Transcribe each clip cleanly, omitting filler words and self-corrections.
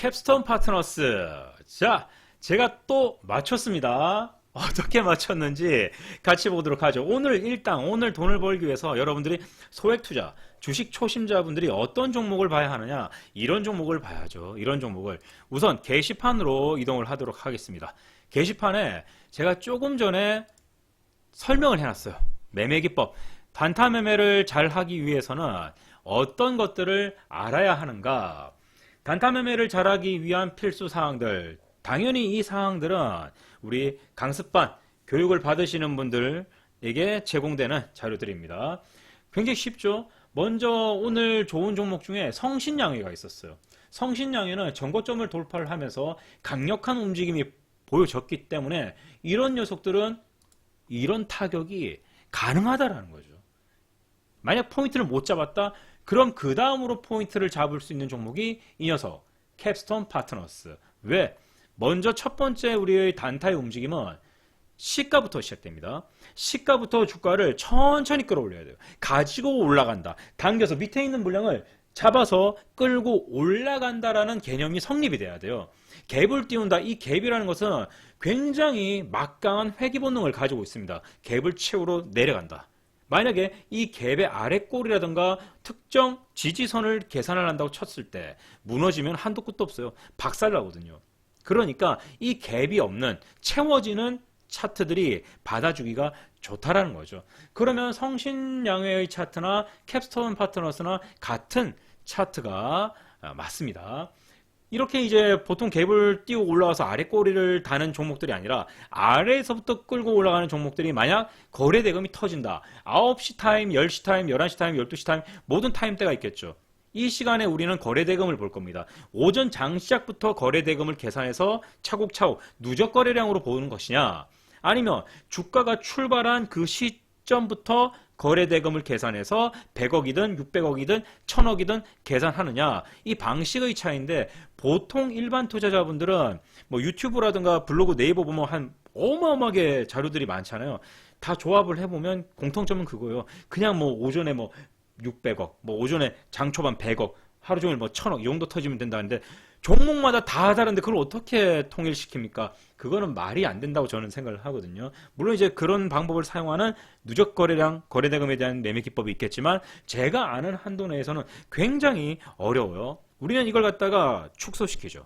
캡스톤 파트너스. 자, 제가 또 맞췄습니다. 어떻게 맞췄는지 같이 보도록 하죠. 오늘 돈을 벌기 위해서 여러분들이 소액 투자, 주식 초심자분들이 어떤 종목을 봐야 하느냐, 이런 종목을 봐야죠. 이런 종목을 우선 게시판으로 이동을 하도록 하겠습니다. 게시판에 제가 조금 전에 설명을 해놨어요. 매매기법. 단타 매매를 잘 하기 위해서는 어떤 것들을 알아야 하는가, 단타 매매를 잘하기 위한 필수 사항들. 당연히 이 사항들은 우리 강습반 교육을 받으시는 분들에게 제공되는 자료들입니다. 굉장히 쉽죠. 먼저 오늘 좋은 종목 중에 성신양회가 있었어요. 성신양회는 전고점을 돌파를 하면서 강력한 움직임이 보여졌기 때문에 이런 녀석들은 이런 타격이 가능하다라는 거죠. 만약 포인트를 못 잡았다, 그럼 그 다음으로 포인트를 잡을 수 있는 종목이 이 녀석, 캡스톤 파트너스. 왜? 먼저 첫 번째 우리의 단타의 움직임은 시가부터 시작됩니다. 시가부터 주가를 천천히 끌어올려야 돼요. 가지고 올라간다. 당겨서 밑에 있는 물량을 잡아서 끌고 올라간다라는 개념이 성립이 돼야 돼요. 갭을 띄운다. 이 갭이라는 것은 굉장히 막강한 회귀 본능을 가지고 있습니다. 갭을 채우러 내려간다. 만약에 이 갭의 아랫골이라든가 특정 지지선을 계산을 한다고 쳤을 때 무너지면 한도 끝도 없어요. 박살나거든요. 그러니까 이 갭이 없는 채워지는 차트들이 받아주기가 좋다라는 거죠. 그러면 성신양회의 차트나 캡스톤 파트너스나 같은 차트가 맞습니다. 이렇게 이제 보통 갭을 띄우고 올라와서 아래 꼬리를 다는 종목들이 아니라 아래에서부터 끌고 올라가는 종목들이 만약 거래 대금이 터진다. 9시 타임, 10시 타임, 11시 타임, 12시 타임 모든 타임대가 있겠죠. 이 시간에 우리는 거래 대금을 볼 겁니다. 오전 장 시작부터 거래 대금을 계산해서 차곡차곡 누적 거래량으로 보는 것이냐, 아니면 주가가 출발한 그 시점부터 거래 대금을 계산해서 100억이든 600억이든 1000억이든 계산하느냐, 이 방식의 차이인데, 보통 일반 투자자분들은 뭐 유튜브라든가 블로그, 네이버 보면 한 어마어마하게 자료들이 많잖아요. 다 조합을 해보면 공통점은 그거예요. 그냥 뭐 오전에 뭐 600억, 뭐 오전에 장 초반 100억, 하루 종일 뭐 1000억 이 정도 터지면 된다는데, 종목마다 다 다른데 그걸 어떻게 통일시킵니까? 그거는 말이 안 된다고 저는 생각을 하거든요. 물론 이제 그런 방법을 사용하는 누적 거래량, 거래대금에 대한 매매 기법이 있겠지만 제가 아는 한도 내에서는 굉장히 어려워요. 우리는 이걸 갖다가 축소시키죠.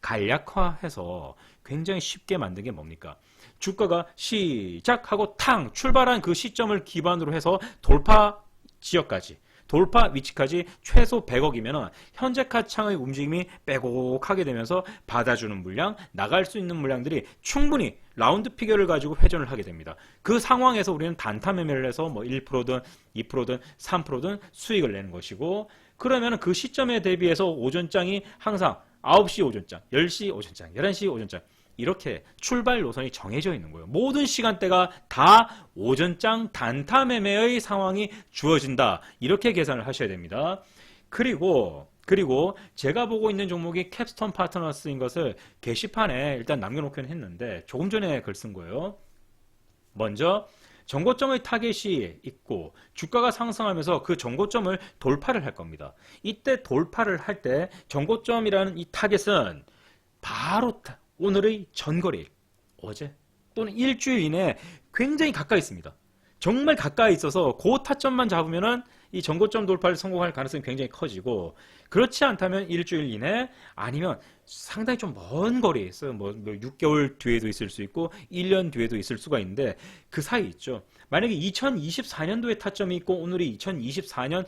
간략화해서 굉장히 쉽게 만든 게 뭡니까? 주가가 시작하고 탕 출발한 그 시점을 기반으로 해서 돌파 지역까지, 돌파 위치까지 최소 100억이면 현재 가창의 움직임이 빼곡하게 되면서 받아주는 물량, 나갈 수 있는 물량들이 충분히 라운드 피겨를 가지고 회전을 하게 됩니다. 그 상황에서 우리는 단타 매매를 해서 뭐 1%든 2%든 3%든 수익을 내는 것이고, 그러면 그 시점에 대비해서 오전장이 항상 9시 오전장, 10시 오전장, 11시 오전장, 이렇게 출발 노선이 정해져 있는 거예요. 모든 시간대가 다 오전장 단타 매매의 상황이 주어진다. 이렇게 계산을 하셔야 됩니다. 그리고 제가 보고 있는 종목이 캡스톤 파트너스인 것을 게시판에 일단 남겨놓기는 했는데 조금 전에 글 쓴 거예요. 먼저 정고점의 타겟이 있고 주가가 상승하면서 그 정고점을 돌파를 할 겁니다. 이때 돌파를 할 때 정고점이라는 이 타겟은 바로 오늘의 전거래일, 어제 또는 일주일 이내에 굉장히 가까이 있습니다. 정말 가까이 있어서 그 타점만 잡으면은 이 전고점 돌파를 성공할 가능성이 굉장히 커지고, 그렇지 않다면 일주일 이내, 아니면 상당히 좀 먼 거리에 있어요. 뭐 6개월 뒤에도 있을 수 있고 1년 뒤에도 있을 수가 있는데 그 사이 있죠. 만약에 2024년도에 타점이 있고 오늘이 2024년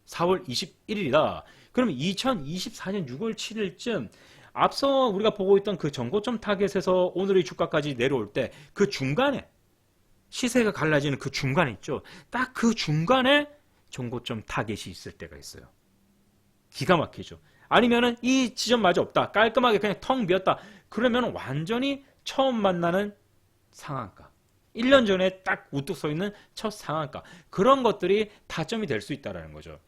4월 21일이다. 그러면 2024년 6월 7일쯤 앞서 우리가 보고 있던 그 전고점 타겟에서 오늘의 주가까지 내려올 때 그 중간에, 시세가 갈라지는 그 중간에 있죠. 딱 그 중간에 전고점 타겟이 있을 때가 있어요. 기가 막히죠. 아니면은 이 지점마저 없다. 깔끔하게 그냥 텅 비었다. 그러면 완전히 처음 만나는 상한가. 1년 전에 딱 우뚝 서 있는 첫 상한가. 그런 것들이 타점이 될 수 있다는 거죠.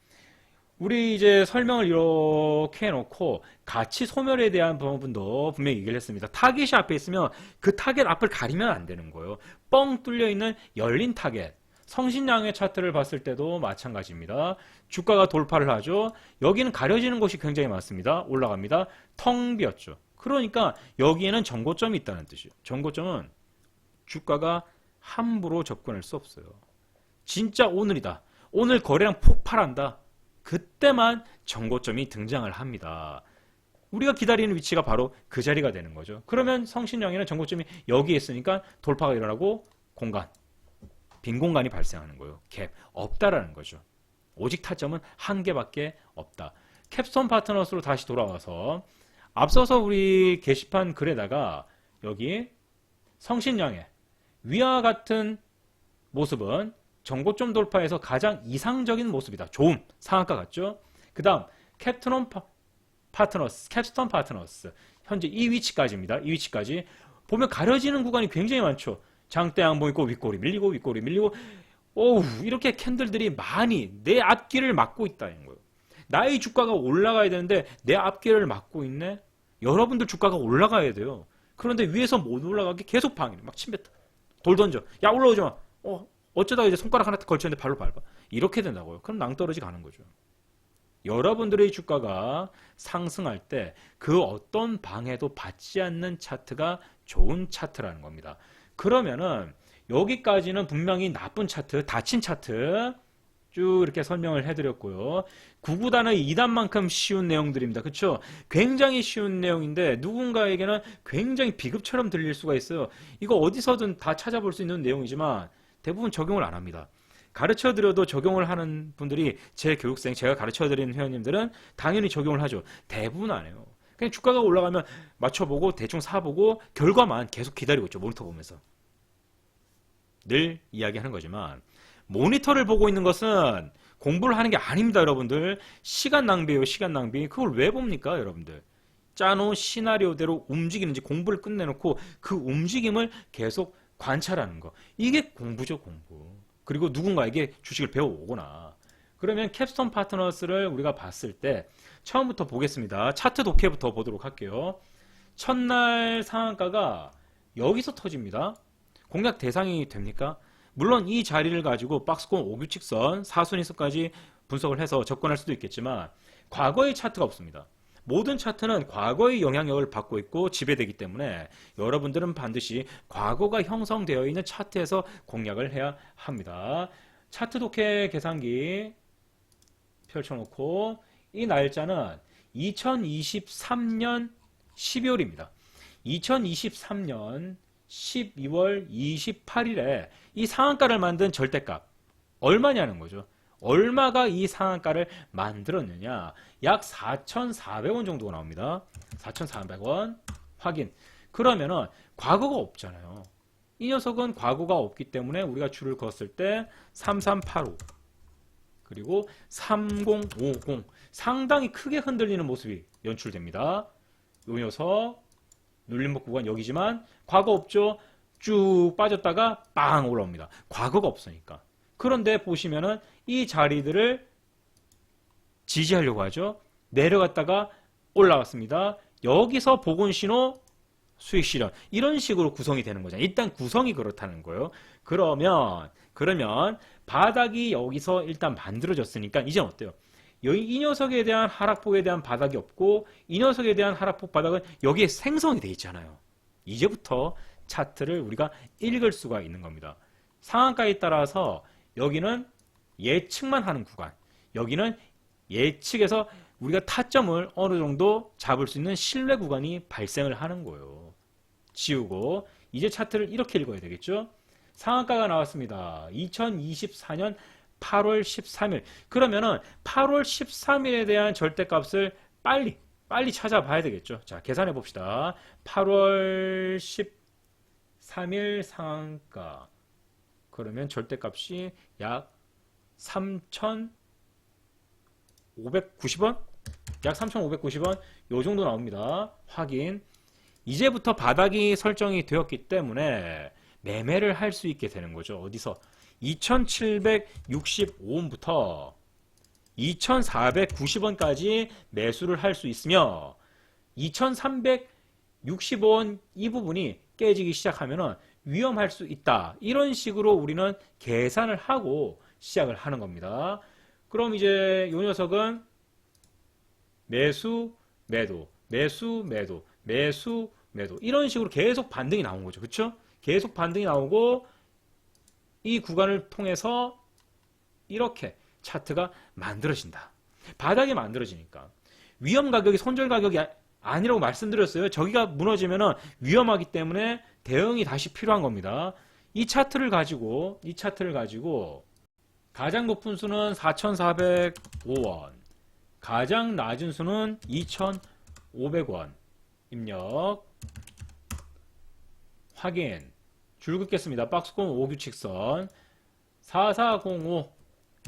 우리 이제 설명을 이렇게 해놓고 가치 소멸에 대한 부분도 분명히 얘기를 했습니다. 타겟이 앞에 있으면 그 타겟 앞을 가리면 안 되는 거예요. 뻥 뚫려 있는 열린 타겟, 성신양의 차트를 봤을 때도 마찬가지입니다. 주가가 돌파를 하죠. 여기는 가려지는 곳이 굉장히 많습니다. 올라갑니다. 텅 비었죠. 그러니까 여기에는 정고점이 있다는 뜻이에요. 정고점은 주가가 함부로 접근할 수 없어요. 진짜 오늘이다. 오늘 거래량 폭발한다. 그때만 정고점이 등장을 합니다. 우리가 기다리는 위치가 바로 그 자리가 되는 거죠. 그러면 성신양에는 정고점이 여기에 있으니까 돌파가 일어나고 공간, 빈 공간이 발생하는 거예요. 갭, 없다라는 거죠. 오직 타점은 한 개밖에 없다. 캡스톤 파트너스로 다시 돌아와서 앞서서 우리 게시판 글에다가 여기 성신양의 위와 같은 모습은 정고점 돌파에서 가장 이상적인 모습이다. 좋은 상한가 같죠? 그 다음 캡스톤 파트너스 현재 이 위치까지입니다. 이 위치까지 보면 가려지는 구간이 굉장히 많죠. 장대 양봉 있고 윗꼬리 밀리고 윗꼬리 밀리고 오우 이렇게 캔들들이 많이 내 앞길을 막고 있다는 거예요. 나의 주가가 올라가야 되는데 내 앞길을 막고 있네. 여러분들 주가가 올라가야 돼요. 그런데 위에서 못 올라가게 계속 방해를 막 침뱉어. 돌 던져. 야 올라오지 마. 어쩌다가 이제 손가락 하나 걸쳤는데 발로 밟아. 이렇게 된다고요. 그럼 낭떠러지 가는 거죠. 여러분들의 주가가 상승할 때 그 어떤 방해도 받지 않는 차트가 좋은 차트라는 겁니다. 그러면은 여기까지는 분명히 나쁜 차트, 닫힌 차트 쭉 이렇게 설명을 해드렸고요. 9구단의 2단만큼 쉬운 내용들입니다. 그렇죠? 굉장히 쉬운 내용인데 누군가에게는 굉장히 비급처럼 들릴 수가 있어요. 이거 어디서든 다 찾아볼 수 있는 내용이지만 대부분 적용을 안 합니다. 가르쳐드려도 적용을 하는 분들이 제 교육생, 제가 가르쳐드리는 회원님들은 당연히 적용을 하죠. 대부분 안 해요. 그냥 주가가 올라가면 맞춰보고 대충 사보고 결과만 계속 기다리고 있죠. 모니터 보면서. 늘 이야기하는 거지만 모니터를 보고 있는 것은 공부를 하는 게 아닙니다. 여러분들. 시간 낭비예요. 시간 낭비. 그걸 왜 봅니까? 여러분들. 짜놓은 시나리오대로 움직이는지 공부를 끝내놓고 그 움직임을 계속 관찰하는 거. 이게 공부죠. 공부. 그리고 누군가에게 주식을 배워오거나. 그러면 캡스톤 파트너스를 우리가 봤을 때 처음부터 보겠습니다. 차트 독해부터 보도록 할게요. 첫날 상한가가 여기서 터집니다. 공략 대상이 됩니까? 물론 이 자리를 가지고 박스권 5규칙선, 사순위선까지 분석을 해서 접근할 수도 있겠지만 과거의 차트가 없습니다. 모든 차트는 과거의 영향력을 받고 있고 지배되기 때문에 여러분들은 반드시 과거가 형성되어 있는 차트에서 공략을 해야 합니다. 차트 독해 계산기 펼쳐놓고 이 날짜는 2023년 12월입니다. 2023년 12월 28일에 이 상한가를 만든 절대값 얼마냐는 거죠. 얼마가 이 상한가를 만들었느냐. 약 4,400원 정도가 나옵니다. 4,400원 확인. 그러면은 과거가 없잖아요. 이 녀석은 과거가 없기 때문에 우리가 줄을 그었을 때 3385 그리고 3050 상당히 크게 흔들리는 모습이 연출됩니다. 이 녀석 눌림목 구간 여기지만 과거 없죠. 쭉 빠졌다가 빵 올라옵니다. 과거가 없으니까. 그런데 보시면은 이 자리들을 지지하려고 하죠. 내려갔다가 올라왔습니다. 여기서 복원 신호 수익 실현 이런 식으로 구성이 되는 거잖아요. 일단 구성이 그렇다는 거예요. 그러면 바닥이 여기서 일단 만들어졌으니까 이제 어때요? 이 녀석에 대한 하락폭에 대한 바닥이 없고 이 녀석에 대한 하락폭 바닥은 여기에 생성이 돼 있잖아요. 이제부터 차트를 우리가 읽을 수가 있는 겁니다. 상한가에 따라서 여기는 예측만 하는 구간, 여기는 예측에서 우리가 타점을 어느 정도 잡을 수 있는 신뢰 구간이 발생을 하는 거예요. 지우고 이제 차트를 이렇게 읽어야 되겠죠. 상한가가 나왔습니다. 2024년 8월 13일. 그러면은 8월 13일에 대한 절대값을 빨리 찾아봐야 되겠죠. 자, 계산해 봅시다. 8월 13일 상한가. 그러면 절대값이 약 3,590원? 약 3,590원? 요 정도 나옵니다. 확인. 이제부터 바닥이 설정이 되었기 때문에 매매를 할 수 있게 되는 거죠. 어디서? 2,765원부터 2,490원까지 매수를 할 수 있으며 2,365원 이 부분이 깨지기 시작하면은 위험할 수 있다. 이런 식으로 우리는 계산을 하고 시작을 하는 겁니다. 그럼 이제 이 녀석은 매수, 매도, 매수, 매도, 매수, 매도 이런 식으로 계속 반등이 나온 거죠. 그쵸? 계속 반등이 나오고 이 구간을 통해서 이렇게 차트가 만들어진다. 바닥이 만들어지니까 위험 가격이 손절 가격이 아니라고 말씀드렸어요. 저기가 무너지면 위험하기 때문에 대응이 다시 필요한 겁니다. 이 차트를 가지고 가장 높은 수는 4,405원, 가장 낮은 수는 2,500원 입력 확인 줄 긋겠습니다. 박스권 5규칙선 4405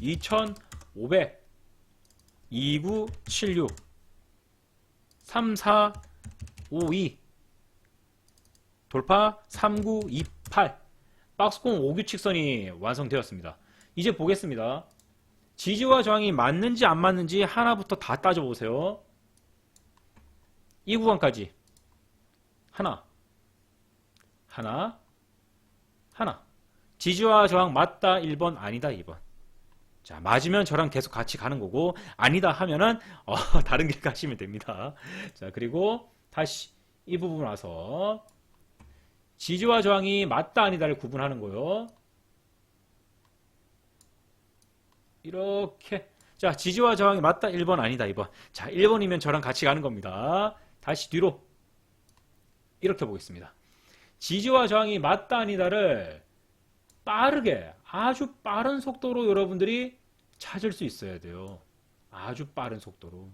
2500 2976 3452 돌파 3928 박스권 5규칙선이 완성되었습니다. 이제 보겠습니다. 지지와 저항이 맞는지 안 맞는지 하나부터 다 따져보세요. 이 구간까지 하나 지지와 저항 맞다 1번 아니다 2번. 자, 맞으면 저랑 계속 같이 가는 거고 아니다 하면은 다른 길 가시면 됩니다. 자, 그리고 다시 이 부분 와서 지지와 저항이 맞다 아니다를 구분하는 거요. 이렇게 자, 지지와 저항이 맞다 1번 아니다 2번. 자, 1번이면 저랑 같이 가는 겁니다. 다시 뒤로 이렇게 보겠습니다. 지지와 저항이 맞다 아니다를 빠르게 아주 빠른 속도로 여러분들이 찾을 수 있어야 돼요. 아주 빠른 속도로.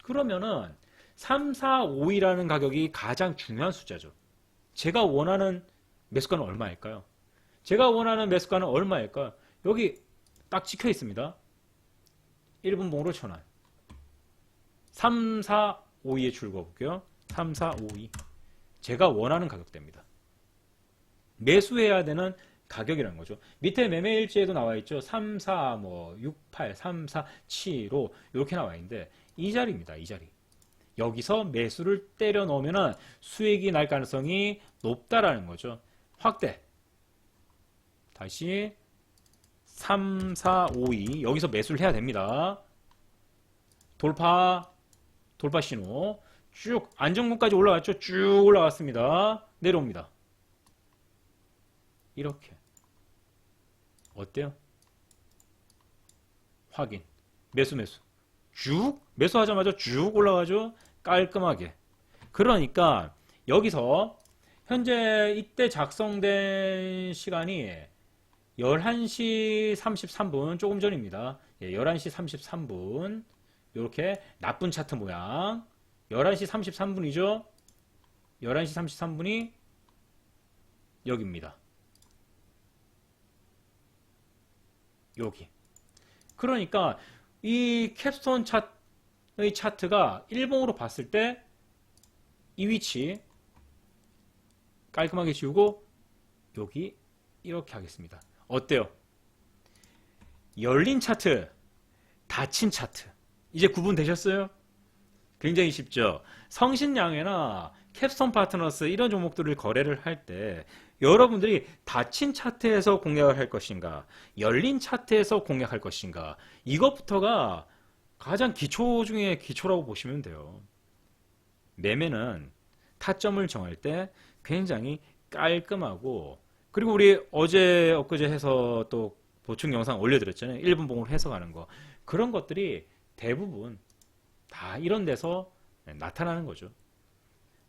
그러면은 3, 4, 5이라는 가격이 가장 중요한 숫자죠. 제가 원하는 매수가는 얼마일까요? 제가 원하는 매수가는 얼마일까요? 여기 딱 찍혀 있습니다. 1분 봉으로 1,000원. 3, 4, 5에 줄 그어볼게요. 3, 4, 5, 2. 제가 원하는 가격대입니다. 매수해야 되는 가격이라는 거죠. 밑에 매매일지에도 나와 있죠. 3, 4, 6, 8, 3, 4, 7, 5 이렇게 나와 있는데 이 자리입니다. 이 자리. 여기서 매수를 때려 넣으면 수익이 날 가능성이 높다라는 거죠. 확대. 다시 3, 4, 5, 2 여기서 매수를 해야 됩니다. 돌파 신호 쭉 안정권까지 올라갔죠. 쭉 올라갔습니다. 내려옵니다. 이렇게 어때요? 확인 매수 쭉 매수하자마자 쭉 올라가죠. 깔끔하게. 그러니까 여기서 현재 이때 작성된 시간이 11시 33분 조금 전입니다. 11시 33분 이렇게 나쁜 차트 모양 11시 33분이죠. 11시 33분이 여기입니다. 여기. 그러니까 이 캡스톤 차트의 차트가 일봉으로 봤을 때 이 위치 깔끔하게 지우고 여기 이렇게 하겠습니다. 어때요? 열린 차트, 닫힌 차트. 이제 구분되셨어요? 굉장히 쉽죠? 성신양회나 캡스톤 파트너스 이런 종목들을 거래를 할 때 여러분들이 닫힌 차트에서 공략을 할 것인가 열린 차트에서 공략할 것인가 이것부터가 가장 기초 중에 기초라고 보시면 돼요. 매매는 타점을 정할 때 굉장히 깔끔하고 그리고 우리 어제 엊그제 해서 또 보충 영상 올려드렸잖아요. 1분 봉으로 해석하는 거 그런 것들이 대부분 다 이런 데서 나타나는 거죠.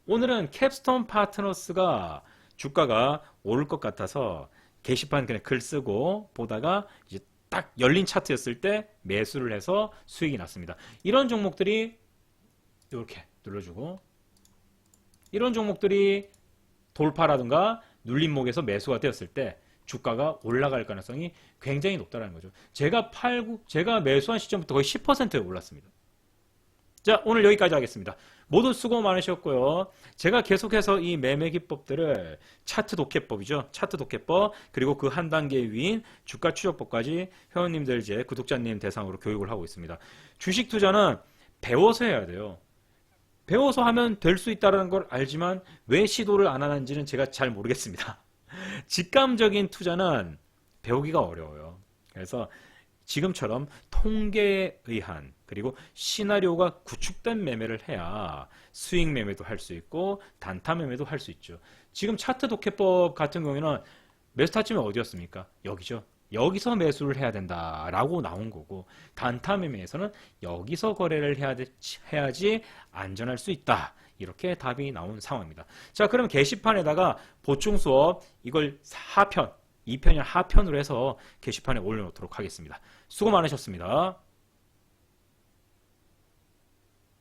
오늘은 캡스톤 파트너스가 주가가 오를 것 같아서 게시판 그냥 글 쓰고 보다가 이제 딱 열린 차트였을 때 매수를 해서 수익이 났습니다. 이런 종목들이 이렇게 눌러주고 이런 종목들이 돌파라든가 눌림목에서 매수가 되었을 때 주가가 올라갈 가능성이 굉장히 높다는 거죠. 제가 매수한 시점부터 거의 10% 올랐습니다. 자, 오늘 여기까지 하겠습니다. 모두 수고 많으셨고요. 제가 계속해서 이 매매 기법들을 차트 독해법이죠. 차트 독해법 그리고 그 한 단계 위인 주가 추적법까지 회원님들 이제 구독자님 대상으로 교육을 하고 있습니다. 주식 투자는 배워서 해야 돼요. 배워서 하면 될 수 있다는 걸 알지만 왜 시도를 안 하는지는 제가 잘 모르겠습니다. 직감적인 투자는 배우기가 어려워요. 그래서 지금처럼 통계에 의한 그리고 시나리오가 구축된 매매를 해야 수익 매매도 할 수 있고 단타 매매도 할 수 있죠. 지금 차트 독해법 같은 경우에는 매수 타점이 어디였습니까? 여기죠. 여기서 매수를 해야 된다라고 나온 거고, 단타 매매에서는 여기서 거래를 해야지 안전할 수 있다. 이렇게 답이 나온 상황입니다. 자, 그럼 게시판에다가 보충 수업 이걸 하편, 2편이 하편으로 해서 게시판에 올려놓도록 하겠습니다. 수고 많으셨습니다.